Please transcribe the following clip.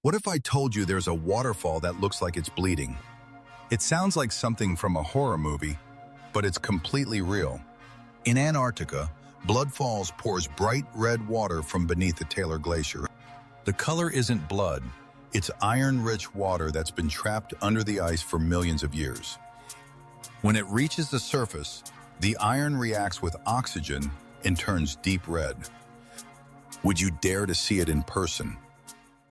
What if I told you there's a waterfall that looks like it's bleeding? It sounds like something from a horror movie, but it's completely real. In Antarctica, Blood Falls pours bright red water from beneath the Taylor Glacier. The color isn't blood, it's iron-rich water that's been trapped under the ice for millions of years. When it reaches the surface, the iron reacts with oxygen and turns deep red. Would you dare to see it in person?